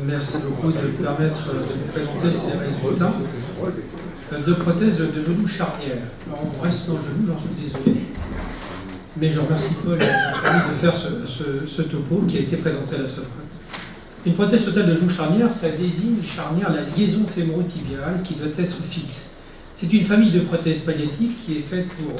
Merci beaucoup de me permettre de présenter ces résultats de prothèses de genou charnière. Alors, on reste dans le genou, j'en suis désolé, mais je remercie Paul d'avoir permis de faire ce topo qui a été présenté à la Sofcote. Une prothèse totale de genou charnière, ça désigne charnière la liaison fémoro-tibiale qui doit être fixe. C'est une famille de prothèses palliatives qui est faite pour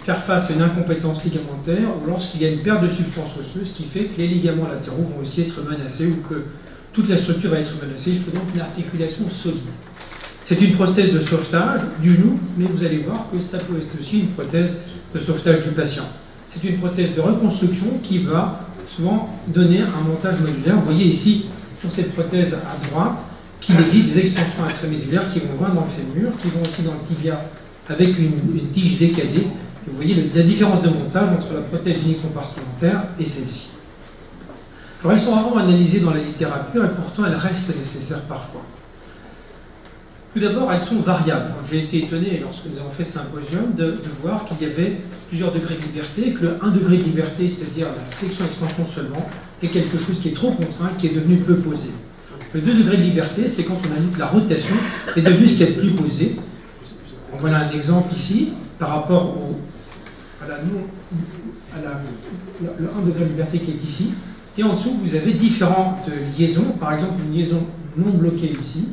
faire face à une incompétence ligamentaire ou lorsqu'il y a une perte de substance osseuse qui fait que les ligaments latéraux vont aussi être menacés ou que toute la structure va être menacée. Il faut donc une articulation solide. C'est une prothèse de sauvetage du genou, mais vous allez voir que ça peut être aussi une prothèse de sauvetage du patient. C'est une prothèse de reconstruction qui va souvent donner un montage modulaire. Vous voyez ici, sur cette prothèse à droite, qu'il existe des extensions intramédulaires qui vont loin dans le fémur, qui vont aussi dans le tibia avec une tige décalée. Et vous voyez la différence de montage entre la prothèse unicompartimentaire et celle-ci. Alors elles sont rarement analysées dans la littérature et pourtant elles restent nécessaires parfois. Tout d'abord, elles sont variables. J'ai été étonné lorsque nous avons fait ce symposium de voir qu'il y avait plusieurs degrés de liberté et que le 1 degré de liberté, c'est-à-dire la flexion-extension seulement, est quelque chose qui est trop contraint, qui est devenu peu posé. Le 2 degrés de liberté, c'est quand on ajoute la rotation, est devenu ce qui est le plus posé. Donc voilà un exemple ici, par rapport le 1 degré de liberté qui est ici. Et en dessous, vous avez différentes liaisons, par exemple une liaison non bloquée ici,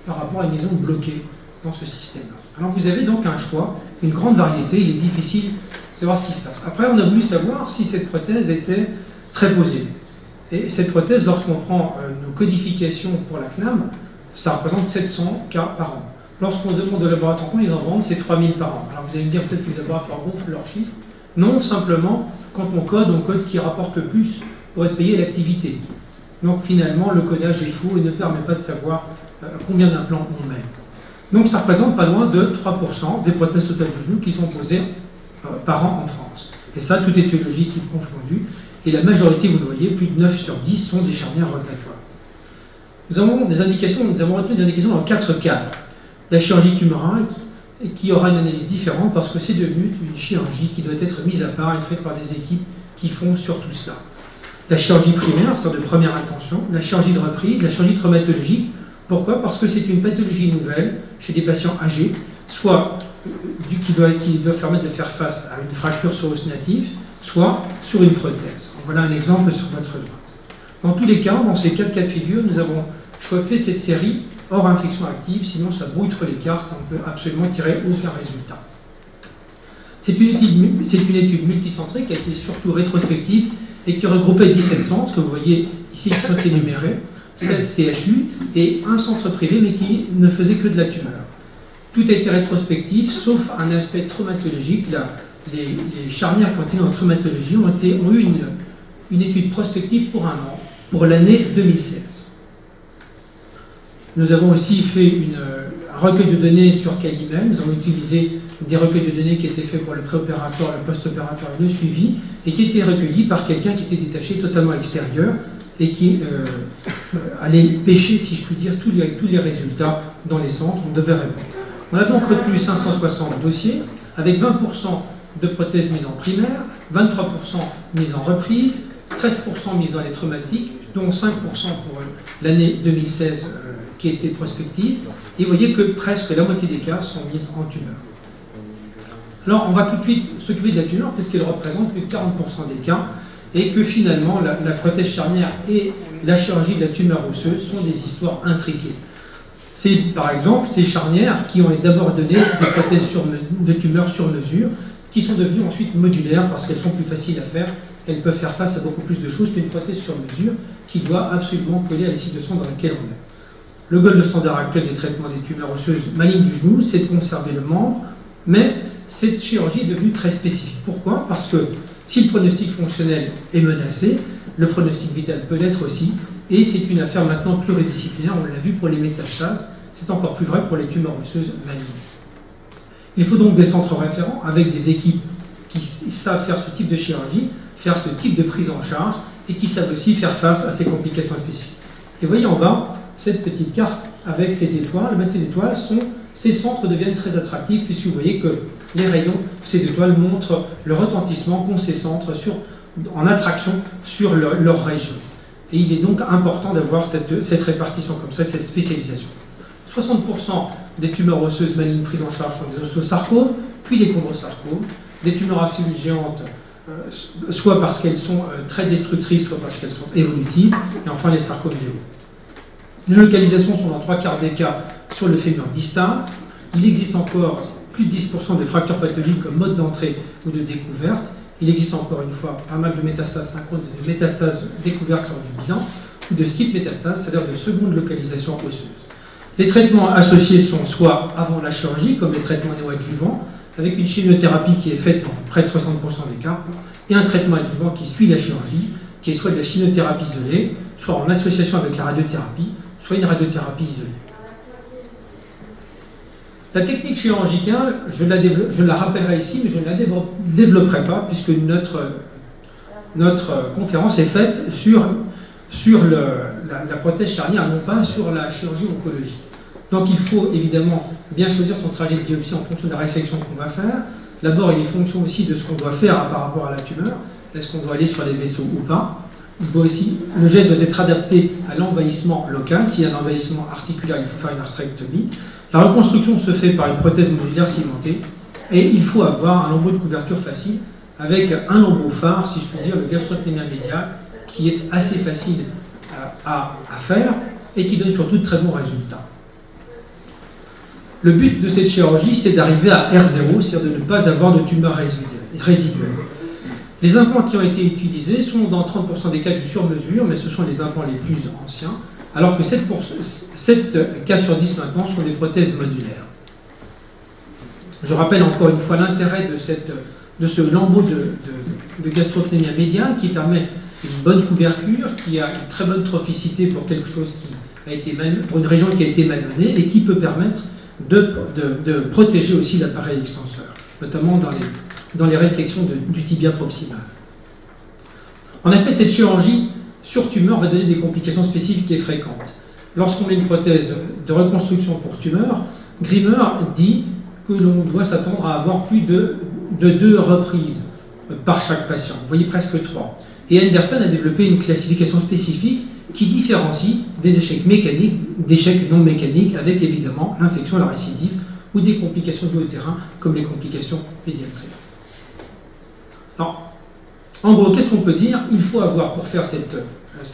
par rapport à une liaison bloquée dans ce système-là. Alors vous avez donc un choix, une grande variété, il est difficile de savoir ce qui se passe. Après, on a voulu savoir si cette prothèse était très posée. Et cette prothèse, lorsqu'on prend nos codifications pour la CNAM, ça représente 700 cas par an. Lorsqu'on demande au laboratoire combien ils en vendent, c'est 3000 par an. Alors vous allez me dire peut-être que les laboratoires gonflent leurs chiffres. Non, simplement, quand on code ce qui rapporte le plus pour être payé à l'activité. Donc finalement, le codage est faux et ne permet pas de savoir combien d'implants on met. Donc ça représente pas loin de 3% des prothèses totales du genou qui sont posées par an en France. Et ça, toute étiologie type confondue. Et la majorité, vous le voyez, plus de 9 sur 10 sont des charnières rotatoires. Nous avons des indications, nous avons retenu des indications dans 4 cadres. La chirurgie tumorale, qui aura une analyse différente parce que c'est devenu une chirurgie qui doit être mise à part et faite par des équipes qui font surtout cela. La chirurgie primaire, c'est de première intention, la chirurgie de reprise, la chirurgie traumatologique. Pourquoi? Parce que c'est une pathologie nouvelle chez des patients âgés, soit qui doit permettre de faire face à une fracture sur os natif, soit sur une prothèse. Voilà un exemple sur votre droite. Dans tous les cas, dans ces 4 cas de figure, nous avons fait cette série hors infection active, sinon ça brouille trop les cartes, on ne peut absolument tirer aucun résultat. C'est une étude multicentrique qui a été surtout rétrospective et qui regroupait 17 centres, que vous voyez ici qui sont énumérés, 16 CHU et un centre privé, mais qui ne faisait que de la tumeur. Tout a été rétrospectif, sauf un aspect traumatologique. Les charnières qui ont été en traumatologie ont eu une étude prospective pour un an, pour l'année 2016. Nous avons aussi fait un recueil de données sur Calimem. Nous avons utilisé des recueils de données qui étaient faits pour le préopératoire, le post-opératoire et le suivi, et qui étaient recueillis par quelqu'un qui était détaché totalement à l'extérieur et qui allait pêcher, si je puis dire, tous les résultats dans les centres. On devait répondre. On a donc retenu 560 dossiers avec 20% de prothèses mises en primaire, 23% mises en reprise, 13% mises dans les traumatiques, dont 5% pour l'année 2016 qui était prospective. Et vous voyez que presque la moitié des cas sont mises en tumeur. Alors on va tout de suite s'occuper de la tumeur puisqu'elle représente plus de 40% des cas et que finalement la prothèse charnière et la chirurgie de la tumeur osseuse sont des histoires intriquées. C'est par exemple ces charnières qui ont d'abord donné des prothèses de tumeurs sur mesure qui sont devenues ensuite modulaires parce qu'elles sont plus faciles à faire. Elles peuvent faire face à beaucoup plus de choses qu'une prothèse sur mesure qui doit absolument coller à la situation dans laquelle on est. Le gold standard actuel des traitements des tumeurs osseuses malignes du genou, c'est de conserver le membre, mais cette chirurgie est devenue très spécifique. Pourquoi? Parce que si le pronostic fonctionnel est menacé, le pronostic vital peut l'être aussi, et c'est une affaire maintenant pluridisciplinaire, on l'a vu pour les métastases, c'est encore plus vrai pour les tumeurs osseuses malignes. Il faut donc des centres référents avec des équipes qui savent faire ce type de chirurgie, faire ce type de prise en charge, et qui savent aussi faire face à ces complications spécifiques. Et vous voyez en bas, cette petite carte avec ces étoiles, ces centres deviennent très attractifs puisque vous voyez que les rayons de ces étoiles montrent le retentissement qu'ont ces centres en attraction sur leur région. Et il est donc important d'avoir cette répartition comme ça, cette spécialisation. 60% des tumeurs osseuses malignes prises en charge sont des ostosarcomes, puis des chondrosarcomes, des tumeurs à cellules géantes, soit parce qu'elles sont très destructrices, soit parce qu'elles sont évolutives, et enfin les sarcomes géants. Les localisations sont dans 3/4 des cas sur le fémur distal. Il existe encore plus de 10% de fractures pathologiques comme mode d'entrée ou de découverte. Il existe encore une fois pas mal de métastases synchrones, de métastases découvertes lors du bilan, ou de skip métastases, c'est-à-dire de seconde localisation osseuse. Les traitements associés sont soit avant la chirurgie, comme les traitements néoadjuvants, avec une chimiothérapie qui est faite dans près de 60% des cas, et un traitement adjuvant qui suit la chirurgie, qui est soit de la chimiothérapie isolée, soit en association avec la radiothérapie, soit une radiothérapie isolée. La technique chirurgicale, je la rappellerai ici, mais je ne la développerai pas, puisque notre conférence est faite sur la prothèse charnière, non pas sur la chirurgie oncologique. Donc il faut évidemment bien choisir son trajet de biopsie en fonction de la résection qu'on va faire. D'abord, il est fonction aussi de ce qu'on doit faire par rapport à la tumeur. Est-ce qu'on doit aller sur les vaisseaux ou pas? Il faut aussi, le geste doit être adapté à l'envahissement local. S'il y a un envahissement articulaire, il faut faire une arthrectomie. La reconstruction se fait par une prothèse modulaire cimentée. Et il faut avoir un lambeau de couverture facile avec un lambeau phare, si je puis dire, le gastrocnémien médial, qui est assez facile à faire et qui donne surtout de très bons résultats. Le but de cette chirurgie, c'est d'arriver à R0, c'est-à-dire de ne pas avoir de tumeur résiduelle. Les implants qui ont été utilisés sont dans 30% des cas du sur-mesure, mais ce sont les implants les plus anciens, alors que 7 cas sur 10 maintenant sont des prothèses modulaires. Je rappelle encore une fois l'intérêt de ce lambeau de gastrocnémia médial qui permet une bonne couverture, qui a une très bonne trophicité pour quelque chose pour une région qui a été malmenée et qui peut permettre de protéger aussi l'appareil extenseur, notamment dans les résections du tibia proximal. En effet, cette chirurgie sur tumeur va donner des complications spécifiques et fréquentes. Lorsqu'on met une prothèse de reconstruction pour tumeur, Grimmer dit que l'on doit s'attendre à avoir plus de 2 reprises par chaque patient. Vous voyez, presque 3. Et Anderson a développé une classification spécifique qui différencie des échecs mécaniques d'échecs non mécaniques, avec évidemment l'infection, la récidive, ou des complications du haut terrain, comme les complications pédiatriques. Alors, en gros, qu'est-ce qu'on peut dire? Il faut avoir, pour faire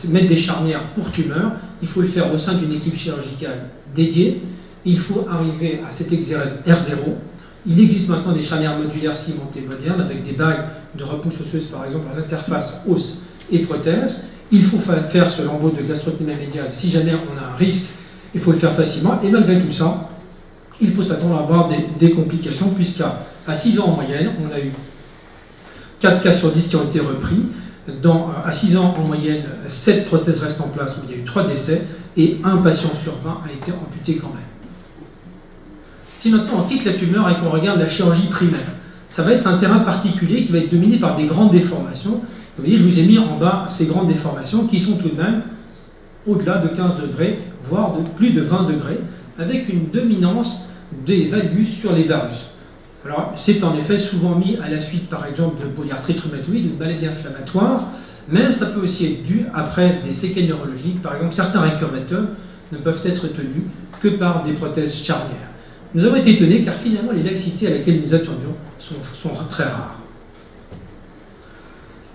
mettre des charnières pour tumeur, il faut le faire au sein d'une équipe chirurgicale dédiée. Il faut arriver à cette exérèse R0. Il existe maintenant des charnières modulaires cimentées modernes, avec des bagues de repousse osseuse, par exemple, à l'interface os et prothèse. Il faut faire ce lambeau de gastrocnémia médial. Si jamais on a un risque, il faut le faire facilement. Et malgré tout ça, il faut s'attendre à avoir des complications, puisqu'à 6 ans en moyenne, on a eu 4 cas sur 10 qui ont été repris. À 6 ans en moyenne, 7 prothèses restent en place, mais il y a eu 3 décès, et un patient sur 20 a été amputé quand même. Si maintenant on quitte la tumeur et qu'on regarde la chirurgie primaire, ça va être un terrain particulier qui va être dominé par des grandes déformations. Vous voyez, je vous ai mis en bas ces grandes déformations qui sont tout de même au-delà de 15 degrés, voire de plus de 20 degrés, avec une dominance des valgus sur les varus. Alors, c'est en effet souvent mis à la suite, par exemple, de polyarthrite rhumatoïde ou de maladie inflammatoire, mais ça peut aussi être dû après des séquelles neurologiques. Par exemple, certains récurvateurs ne peuvent être tenus que par des prothèses charnières. Nous avons été étonnés car finalement les laxités à laquelle nous attendions sont très rares.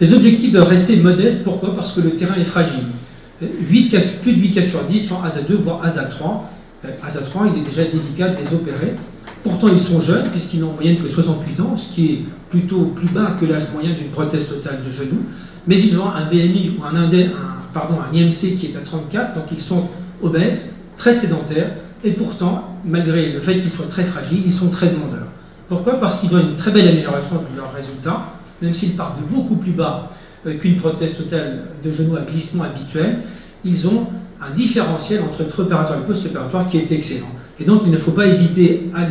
Les objectifs doivent rester modestes. Pourquoi? Parce que le terrain est fragile. Plus de 8 cas sur 10 sont ASA2, voire ASA3. ASA3, il est déjà délicat de les opérer. Pourtant, ils sont jeunes, puisqu'ils n'ont en moyenne que 68 ans, ce qui est plutôt plus bas que l'âge moyen d'une prothèse totale de genou. Mais ils ont un BMI ou un IMC qui est à 34, donc ils sont obèses, très sédentaires, et pourtant, malgré le fait qu'ils soient très fragiles, ils sont très demandeurs. Pourquoi? Parce qu'ils ont une très belle amélioration de leurs résultats, même s'ils partent de beaucoup plus bas qu'une prothèse totale de genou à glissement habituel. Ils ont un différentiel entre préopératoire et post-opératoire qui est excellent. Et donc, il ne faut pas hésiter à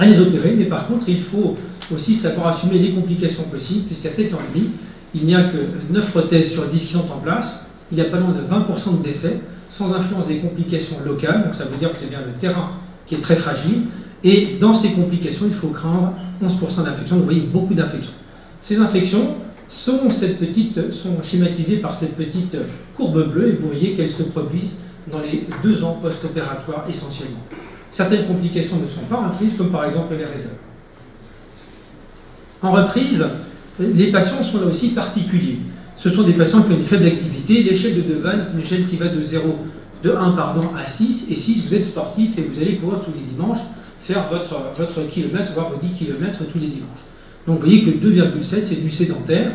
les opérer, mais par contre, il faut aussi savoir assumer les complications possibles, puisqu'à 7 ans et demi, il n'y a que 9 prothèses sur 10 qui sont en place, il y a pas loin de 20% de décès, sans influence des complications locales, donc ça veut dire que c'est bien le terrain qui est très fragile, Et dans ces complications, il faut craindre 11% d'infections. Vous voyez beaucoup d'infections. Ces infections sont schématisées par cette petite courbe bleue et vous voyez qu'elles se produisent dans les 2 ans post-opératoires essentiellement. Certaines complications ne sont pas reprises, comme par exemple les raideurs. En reprise, les patients sont là aussi particuliers. Ce sont des patients qui ont une faible activité. L'échelle de Devann est une échelle qui va de 1 à 6. Et 6, vous êtes sportif et vous allez courir tous les dimanches, faire votre kilomètre, voire vos 10 km tous les dimanches. Donc vous voyez que 2,7, c'est du sédentaire.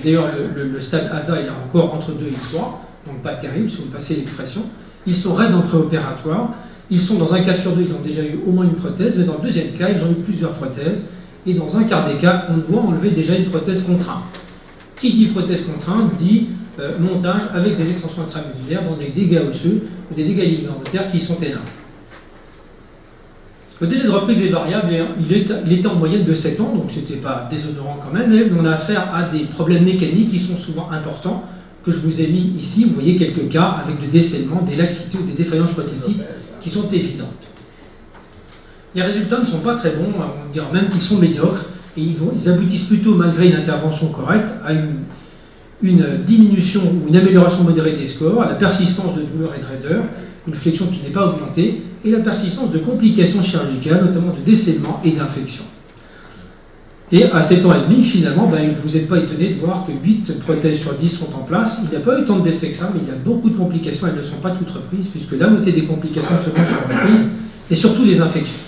D'ailleurs, le stade ASA est encore entre 2 et 3, donc pas terrible si vous me passez l'expression. Ils sont raides en préopératoire. Ils sont, dans un cas sur 2, ils ont déjà eu au moins une prothèse, mais dans le deuxième cas, ils ont eu plusieurs prothèses. Et dans un quart des cas, on doit enlever déjà une prothèse contrainte. Qui dit prothèse contrainte dit montage avec des extensions intramusculaires dans des dégâts osseux ou des dégâts ligamentaires qui sont énormes. Le délai de reprise est variable et il est en moyenne de 7 ans, donc ce n'était pas déshonorant quand même, mais on a affaire à des problèmes mécaniques qui sont souvent importants, que je vous ai mis ici. Vous voyez quelques cas avec des décellements, des laxités ou des défaillances prothétiques qui sont évidentes. Les résultats ne sont pas très bons, on dirait même qu'ils sont médiocres, et ils aboutissent plutôt, malgré une intervention correcte, à une diminution ou une amélioration modérée des scores, à la persistance de douleur et de raideur, une flexion qui n'est pas augmentée, et la persistance de complications chirurgicales, notamment de décellements et d'infections. Et à 7 ans et demi, finalement, vous n'êtes pas étonné de voir que 8 prothèses sur 10 sont en place. Il n'y a pas eu tant de décès que ça, mais il y a beaucoup de complications, elles ne sont pas toutes reprises, puisque la moitié des complications se font sur reprise, et surtout les infections.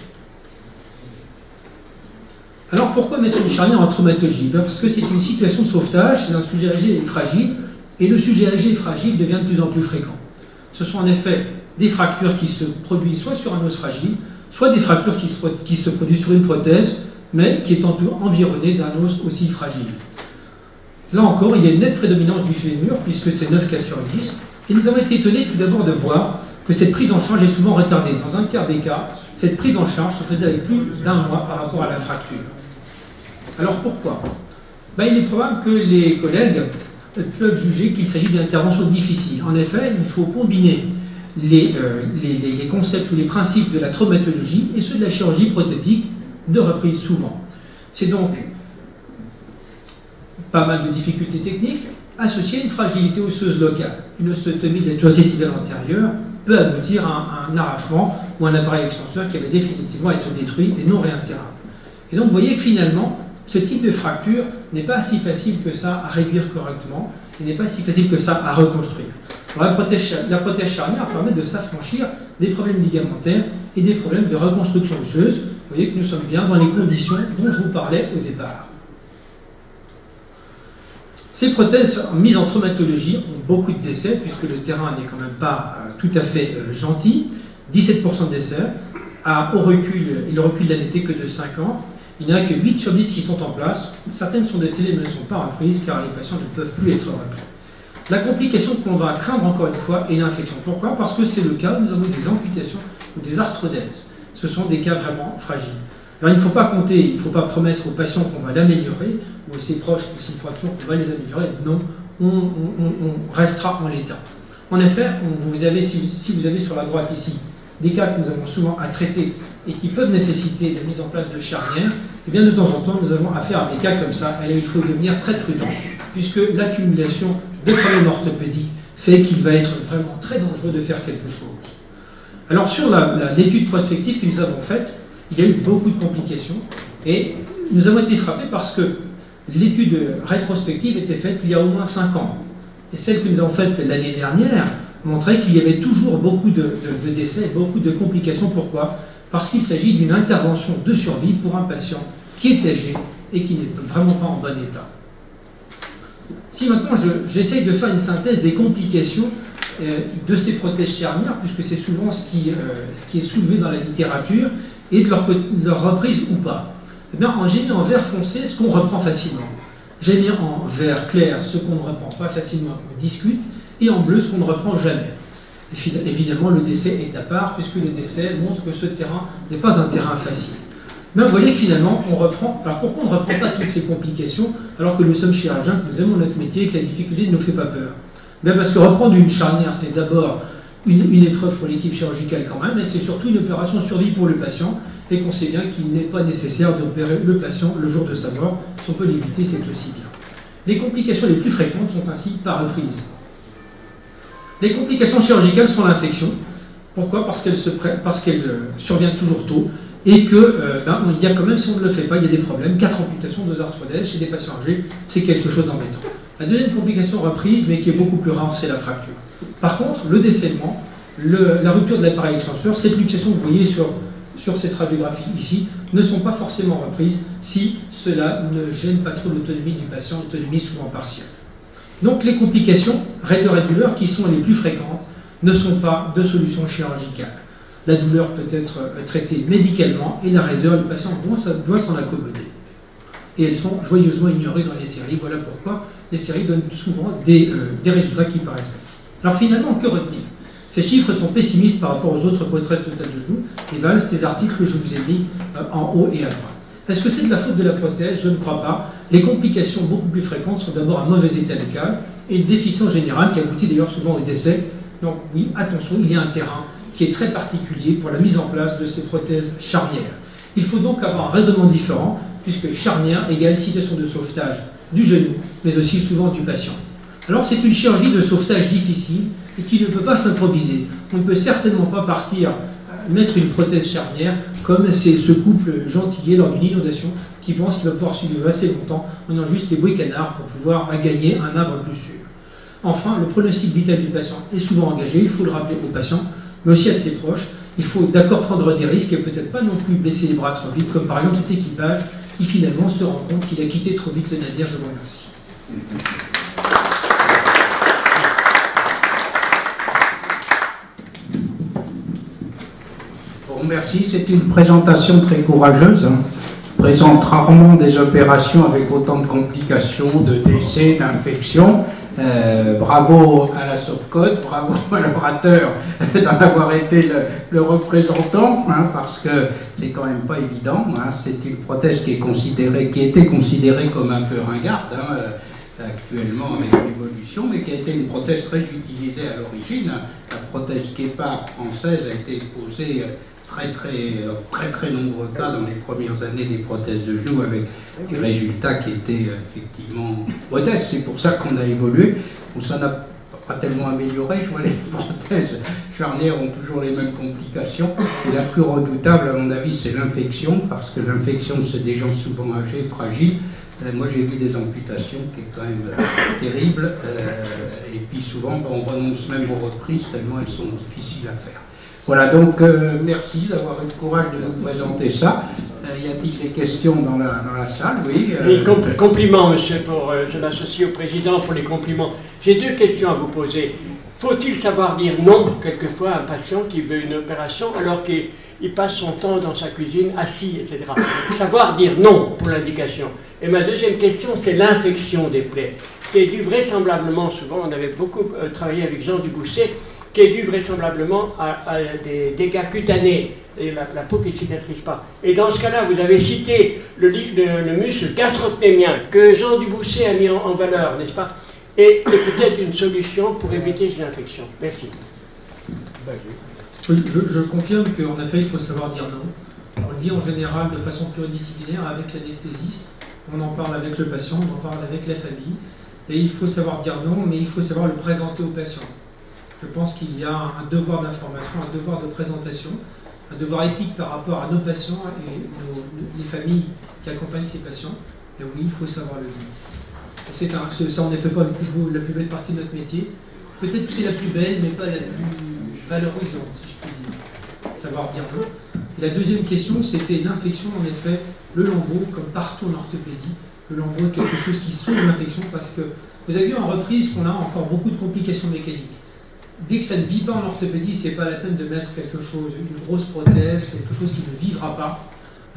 Alors pourquoi mettre une charnière en traumatologie? Parce que c'est une situation de sauvetage, c'est un sujet âgé et fragile, et le sujet âgé et fragile devient de plus en plus fréquent. Ce sont en effet des fractures qui se produisent soit sur un os fragile, soit des fractures qui se produisent sur une prothèse, mais qui est environnée d'un os aussi fragile. Là encore, il y a une nette prédominance du fémur, puisque c'est 9 cas sur 10, et nous avons été étonnés tout d'abord de voir que cette prise en charge est souvent retardée. Dans un quart des cas, cette prise en charge se faisait avec plus d'1 mois par rapport à la fracture. Alors pourquoi? Il est probable que les collègues peuvent juger qu'il s'agit d'une intervention difficile. En effet, il faut combiner les concepts ou les principes de la traumatologie et ceux de la chirurgie prothétique de reprise souvent. C'est donc pas mal de difficultés techniques associées à une fragilité osseuse locale. Une ostéotomie de la tursée tibiale antérieure peut aboutir à un arrachement ou un appareil extenseur qui va définitivement être détruit et non réinsérable. Et donc vous voyez que finalement, ce type de fracture n'est pas si facile que ça à réduire correctement, et n'est pas si facile que ça à reconstruire. Alors, la prothèse charnière permet de s'affranchir des problèmes ligamentaires et des problèmes de reconstruction osseuse. Vous voyez que nous sommes bien dans les conditions dont je vous parlais au départ. Ces prothèses mises en traumatologie ont beaucoup de décès, puisque le terrain n'est quand même pas tout à fait gentil. 17% de décès. Au recul, le recul n'était que de 5 ans. Il n'y en a que 8 sur 10 qui sont en place. Certaines sont décédées mais ne sont pas reprises car les patients ne peuvent plus être repris. La complication qu'on va craindre encore une fois est l'infection. Pourquoi? Parce que c'est le cas où nous avons des amputations ou des arthrodèses. Ce sont des cas vraiment fragiles. Alors il ne faut pas compter, il ne faut pas promettre aux patients qu'on va l'améliorer ou à ses proches que c'est une fracture qu'on va les améliorer. Non, on restera en l'état. En effet, si vous avez sur la droite ici des cas que nous avons souvent à traiter et qui peuvent nécessiter la mise en place de charnières, et bien de temps en temps, nous avons affaire à des cas comme ça, et là, il faut devenir très prudent, puisque l'accumulation de problèmes orthopédiques fait qu'il va être vraiment très dangereux de faire quelque chose. Alors, sur l'étude prospective que nous avons faite, il y a eu beaucoup de complications, et nous avons été frappés parce que l'étude rétrospective était faite il y a au moins 5 ans. Et celle que nous avons faite l'année dernière montrait qu'il y avait toujours beaucoup de décès et beaucoup de complications. Pourquoi? Parce qu'il s'agit d'une intervention de survie pour un patient qui est âgé et qui n'est vraiment pas en bon état. Si maintenant j'essaye de faire une synthèse des complications de ces prothèses charnières, puisque c'est souvent ce qui est soulevé dans la littérature, et de leur reprise ou pas, eh bien, j'ai mis en vert foncé ce qu'on reprend facilement. J'ai mis en vert clair ce qu'on ne reprend pas facilement, on discute, et en bleu ce qu'on ne reprend jamais. Évidemment, le décès est à part, puisque le décès montre que ce terrain n'est pas un terrain facile. Mais vous voyez que finalement, on reprend. Alors pourquoi on ne reprend pas toutes ces complications, alors que nous sommes chirurgiens, que nous aimons notre métier et que la difficulté ne nous fait pas peur? Bien parce que reprendre une charnière, c'est d'abord une épreuve pour l'équipe chirurgicale quand même, mais c'est surtout une opération survie pour le patient. et qu'on sait bien qu'il n'est pas nécessaire d'opérer le patient le jour de sa mort. Si on peut l'éviter, c'est aussi bien. Les complications les plus fréquentes sont ainsi par reprise. Les complications chirurgicales sont l'infection. Pourquoi? Parce qu'elle survient toujours tôt et que, il y a quand même, si on ne le fait pas, il y a des problèmes. 4 amputations, 2 arthrodèses chez des patients âgés, c'est quelque chose d'embêtant. La deuxième complication reprise, mais qui est beaucoup plus rare, c'est la fracture. Par contre, le décèlement, la rupture de l'appareil extenseur, cette luxation que vous voyez sur cette radiographie ici, ne sont pas forcément reprises si cela ne gêne pas trop l'autonomie du patient, l'autonomie souvent partielle. Donc les complications raideur et douleur qui sont les plus fréquentes ne sont pas de solution chirurgicale. La douleur peut être traitée médicalement et la raideur, le patient doit s'en accommoder. Et elles sont joyeusement ignorées dans les séries. Voilà pourquoi les séries donnent souvent des résultats qui paraissent bons. Alors finalement, que retenir? Ces chiffres sont pessimistes par rapport aux autres prothèses totales de genou et valent ces articles que je vous ai mis en haut et à droite. Est-ce que c'est de la faute de la prothèse? Je ne crois pas. Les complications beaucoup plus fréquentes sont d'abord un mauvais état local et une déficience générale qui aboutit d'ailleurs souvent au décès. Donc oui, attention, il y a un terrain qui est très particulier pour la mise en place de ces prothèses charnières. Il faut donc avoir un raisonnement différent puisque charnière égale situation de sauvetage du genou, mais aussi souvent du patient. Alors c'est une chirurgie de sauvetage difficile et qui ne peut pas s'improviser. On ne peut certainement pas partir mettre une prothèse charnière comme c'est ce couple gentillet lors d'une inondation qui pense qu'il va pouvoir survivre assez longtemps en ayant juste ses bruits canards pour pouvoir gagner un havre plus sûr. Enfin, le pronostic vital du patient est souvent engagé, il faut le rappeler au patient, mais aussi à ses proches. Il faut d'accord prendre des risques et peut-être pas non plus blesser les bras trop vite, comme par exemple cet équipage qui finalement se rend compte qu'il a quitté trop vite le navire. Je vous remercie. Merci, c'est une présentation très courageuse. On présente rarement des opérations avec autant de complications, de décès, d'infections. Bravo à la Sofcode, bravo à l'orateur d'en avoir été le représentant, parce que c'est quand même pas évident. C'est une prothèse qui était considérée comme un peu ringarde, actuellement avec l'évolution, mais qui a été une prothèse très utilisée à l'origine. La prothèse Guépard française a été posée très nombreux cas dans les premières années des prothèses de genoux avec des résultats qui étaient effectivement modestes. C'est pour ça qu'on a évolué. Ça n'a pas tellement amélioré. Je vois les prothèses charnières ont toujours les mêmes complications. Et la plus redoutable, à mon avis, c'est l'infection, parce que l'infection, c'est des gens souvent âgés, fragiles. Moi, j'ai vu des amputations qui est quand même terrible. Et puis souvent, on renonce même aux reprises tellement elles sont difficiles à faire. Voilà, donc merci d'avoir eu le courage de nous présenter ça. Y a-t-il des questions dans la salle? Oui. Compliments, monsieur, je m'associe au président pour les compliments. J'ai 2 questions à vous poser. Faut-il savoir dire non, quelquefois, à un patient qui veut une opération alors qu'il passe son temps dans sa cuisine, assis, etc. Savoir dire non pour l'indication. Et ma deuxième question, c'est l'infection des plaies, qui est due vraisemblablement, souvent, on avait beaucoup travaillé avec Jean Dubousset, qui est dû vraisemblablement à des dégâts cutanés, et la peau qui ne cicatrise pas. Et dans ce cas-là, vous avez cité le muscle gastrocnémien que Jean Dubousset a mis en valeur, n'est-ce pas? Et peut-être une solution pour éviter ces infections. Merci. Je confirme qu'en effet, il faut savoir dire non. On le dit en général de façon pluridisciplinaire avec l'anesthésiste, on en parle avec le patient, on en parle avec la famille, et il faut savoir dire non, mais il faut savoir le présenter au patient. Je pense qu'il y a un devoir d'information, un devoir de présentation, un devoir éthique par rapport à nos patients et les familles qui accompagnent ces patients. Et oui, il faut savoir le dire. C'est en effet pas la plus belle partie de notre métier. Peut-être que c'est la plus belle, mais pas la plus valorisante, si je puis dire. Savoir dire non. Et la deuxième question, c'était l'infection, en effet, le lambeau, comme partout en orthopédie. Le lambeau est quelque chose qui sauve l'infection parce que vous avez vu en reprise qu'on a encore beaucoup de complications mécaniques. Dès que ça ne vit pas en orthopédie, c'est pas la peine de mettre quelque chose, une grosse prothèse, quelque chose qui ne vivra pas.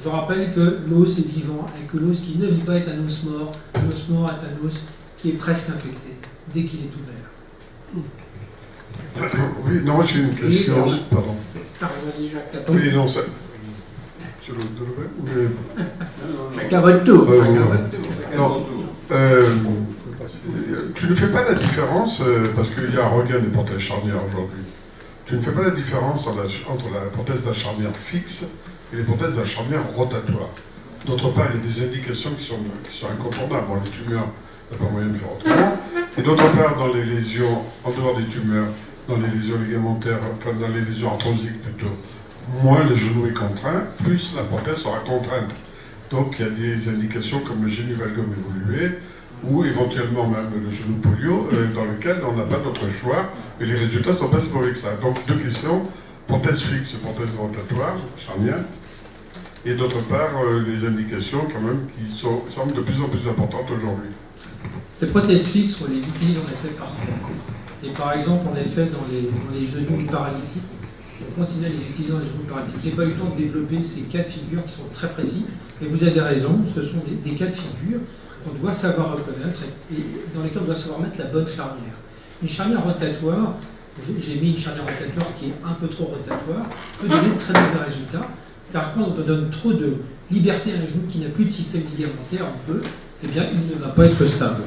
Je rappelle que l'os est vivant et que l'os qui ne vit pas est un os mort. L'os mort est un os qui est presque infecté dès qu'il est ouvert. Oui, non, j'ai une question. Pardon. Oui, non, ça. Sur le Delevet ou Chacun votre tour. Non. Tu ne fais pas la différence, parce qu'il y a un regain des prothèses charnières aujourd'hui, tu ne fais pas la différence entre la prothèse à charnière fixe et les prothèses à la charnière rotatoire. D'autre part, il y a des indications qui sont incontournables. Bon, les tumeurs, il n'y a pas moyen de faire autrement. Et d'autre part, dans les lésions, en dehors des tumeurs, dans les lésions ligamentaires, enfin dans les lésions arthrosiques plutôt, moins le genou est contraint, plus la prothèse sera contrainte. Donc il y a des indications comme le génivalgum évolué, ou éventuellement même le genou polio, dans lequel on n'a pas d'autre choix, et les résultats sont pas si mauvais que ça. Donc deux questions, prothèse fixe, prothèse rotatoire, charnière, et d'autre part les indications quand même qui semblent de plus en plus importantes aujourd'hui. Les prothèses fixes, on les utilise en effet parfois. Et par exemple, en effet, dans les genoux paralytiques, on continue à les utiliser dans les genoux paralytiques. Je n'ai pas eu le temps de développer ces cas de figure qui sont très précis, mais vous avez raison, ce sont des cas de figure qu'on doit savoir reconnaître et dans lesquels on doit savoir mettre la bonne charnière. Une charnière rotatoire, j'ai mis une charnière rotatoire qui est un peu trop rotatoire, peut donner de très mauvais résultats, car quand on donne trop de liberté à un genou qui n'a plus de système ligamentaire, eh bien, il ne va pas être stable.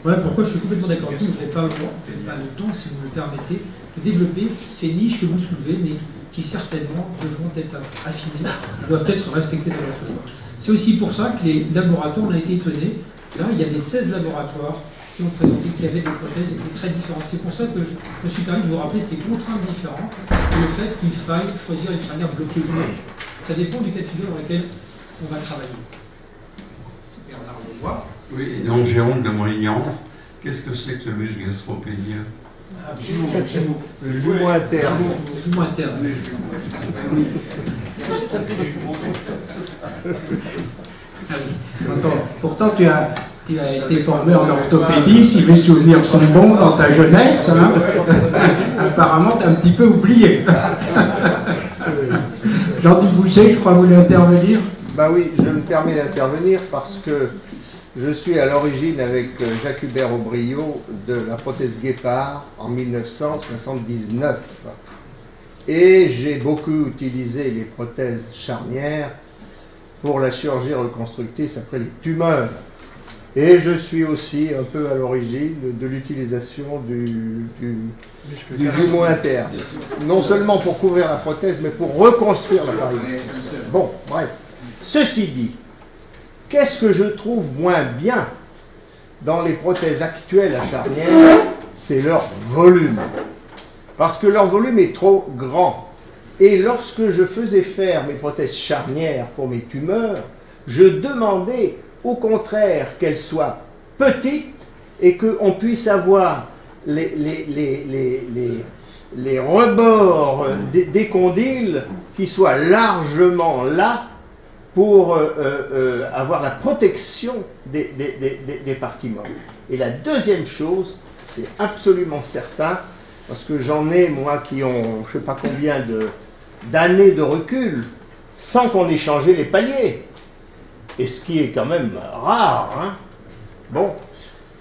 Voilà pourquoi je suis complètement d'accord avec vous, je n'ai pas le temps, si vous me le permettez, de développer ces niches que vous soulevez, mais qui certainement devront être affinées, doivent être respectées dans notre choix. C'est aussi pour ça que les laboratoires, on a été étonnés. Là, il y avait 16 laboratoires qui ont présenté qu'il y avait des prothèses très différentes. C'est pour ça que je me suis permis de vous rappeler ces contraintes différentes et le fait qu'il faille choisir une charnière bloquée ou non. Ça dépend du cas de figure dans lequel on va travailler. Bernard Leroy. Oui, et donc j'ai honte de mon ignorance. Qu'est-ce que c'est que le muscle gastropédien? Le jumeau interne. Le jumeau interne. Pourtant, tu as été formé en orthopédie, si mes souvenirs sont bons, dans ta jeunesse. Hein. Apparemment, tu as un petit peu oublié. Jean-Di Boucher, je crois, voulait intervenir. Bah oui, je me permets d'intervenir parce que je suis à l'origine avec Jacques-Hubert Aubriot de la prothèse Guépard en 1979. Et j'ai beaucoup utilisé les prothèses charnières pour la chirurgie reconstructrice après les tumeurs. Et je suis aussi un peu à l'origine de l'utilisation du jumeau interne. Non seulement pour couvrir la prothèse, mais pour reconstruire l'appareil. Bon, bref. Ceci dit, qu'est-ce que je trouve moins bien dans les prothèses actuelles à charnière? C'est leur volume. Parce que leur volume est trop grand. Et lorsque je faisais faire mes prothèses charnières pour mes tumeurs, je demandais au contraire qu'elles soient petites et qu'on puisse avoir les rebords des condyles qui soient largement là pour avoir la protection des parties molles. Et la deuxième chose, c'est absolument certain, parce que j'en ai, moi, qui ont je ne sais pas combien d'années de recul, sans qu'on ait changé les paliers. Et ce qui est quand même rare. Hein. Bon.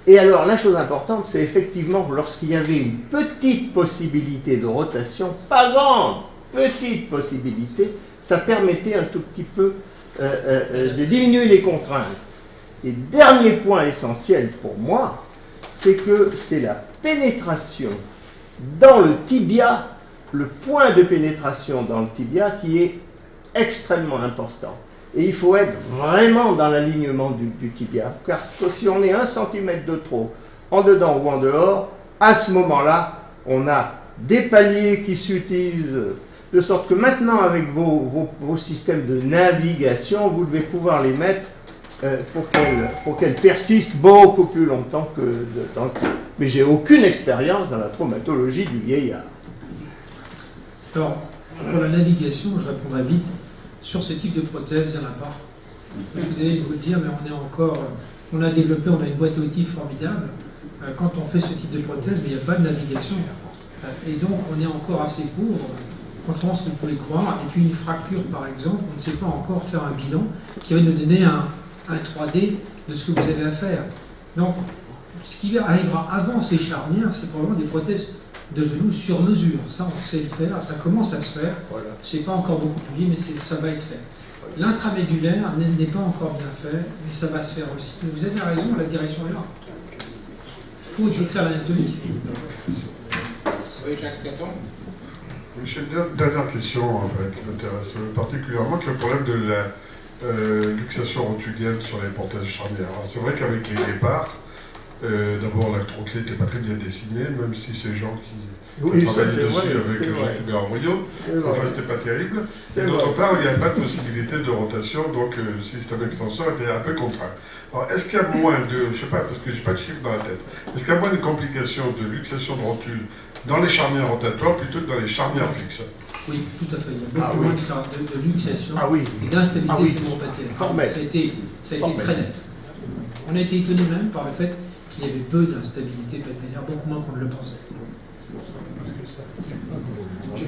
Et alors, la chose importante, c'est effectivement lorsqu'il y avait une petite possibilité de rotation, pas grande, petite possibilité, ça permettait un tout petit peu de diminuer les contraintes. Et dernier point essentiel pour moi, c'est que c'est la pénétration dans le tibia, le point de pénétration dans le tibia qui est extrêmement important. Et il faut être vraiment dans l'alignement du tibia, car si on est 1 cm de trop, en dedans ou en dehors, à ce moment-là, on a des paliers qui s'utilisent, de sorte que maintenant, avec vos systèmes de navigation, vous devez pouvoir les mettre pour qu'elles persistent beaucoup plus longtemps que dans le temps. Mais j'ai aucune expérience dans la traumatologie du vieillard. Alors, pour la navigation, je répondrai vite. Sur ce type de prothèse, il n'y en a pas. Je suis désolé de vous le dire, mais on a développé, on a une boîte à outils formidable quand on fait ce type de prothèse, mais il n'y a pas de navigation. Et donc, on est encore assez pauvre, contrairement à ce que vous pouvez croire. Et puis, une fracture, par exemple, on ne sait pas encore faire un bilan qui va nous donner un 3D de ce que vous avez à faire. Donc, ce qui arrivera avant ces charnières, c'est probablement des prothèses de genoux sur mesure. Ça, on sait le faire, ça commence à se faire. Voilà. C'est pas encore beaucoup publié, mais ça va être fait. Voilà. L'intramédulaire n'est pas encore bien fait, mais ça va se faire aussi. Mais vous avez raison, la direction est là. Il faut décrire l'anatomie. Oui, Jacques Caton. J'ai une dernière question qui m'intéresse particulièrement, qui est le problème de la luxation rotulienne sur les prothèses charnières. C'est vrai qu'avec les départs, d'abord la trochlée n'était pas très bien dessinée, même si ces gens qui travaillaient dessus avec Jean-Hubert Royot, enfin c'était pas terrible. Et d'autre part, il n'y avait pas de possibilité de rotation, donc le système extenseur était un peu contraint. Alors est-ce qu'il y a moins de, je sais pas, parce que j'ai pas de chiffre dans la tête, est-ce qu'il y a moins de complications de luxation de rotule dans les charnières rotatoires plutôt que dans les charnières fixes? Oui, tout à fait. Il y a beaucoup moins de luxation et d'instabilité fémoropatellaire. Ça a été très net. On a été étonné même par le fait qu'il y avait peu d'instabilité patellaire, beaucoup moins qu'on ne le pensait.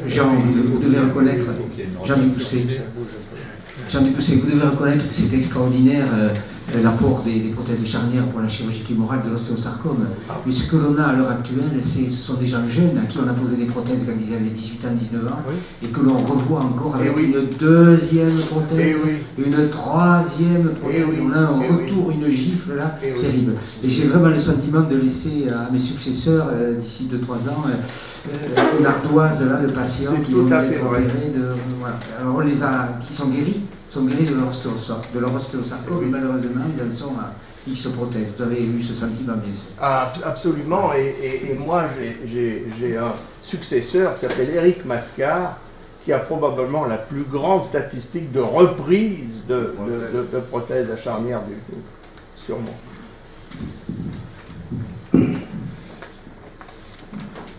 Jean, vous devez reconnaître, Jean-Luc Pousset, vous devez reconnaître que c'est extraordinaire l'apport des prothèses charnières pour la chirurgie tumorale de l'ostéosarcome. Mais ce que l'on a à l'heure actuelle, ce sont des gens jeunes à qui on a posé des prothèses quand ils avaient 18 ans, 19 ans, et que l'on revoit encore avec une deuxième prothèse, une troisième prothèse. On a un retour, une gifle là, terrible. Et j'ai vraiment le sentiment de laisser à mes successeurs, d'ici 2-3 ans, une ardoise là, de patients qui vont être opérés. Voilà. Alors ils sont guéris. De leur ostéosarcome, mais malheureusement, ils en sont à X prothèses. Vous avez eu ce sentiment, bien sûr. Absolument, et moi j'ai un successeur qui s'appelle Éric Mascard, qui a probablement la plus grande statistique de reprise de prothèses à charnière du coup, sûrement.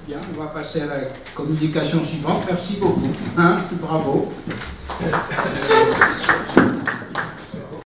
Bien, on va passer à la communication suivante. Merci beaucoup. Bravo.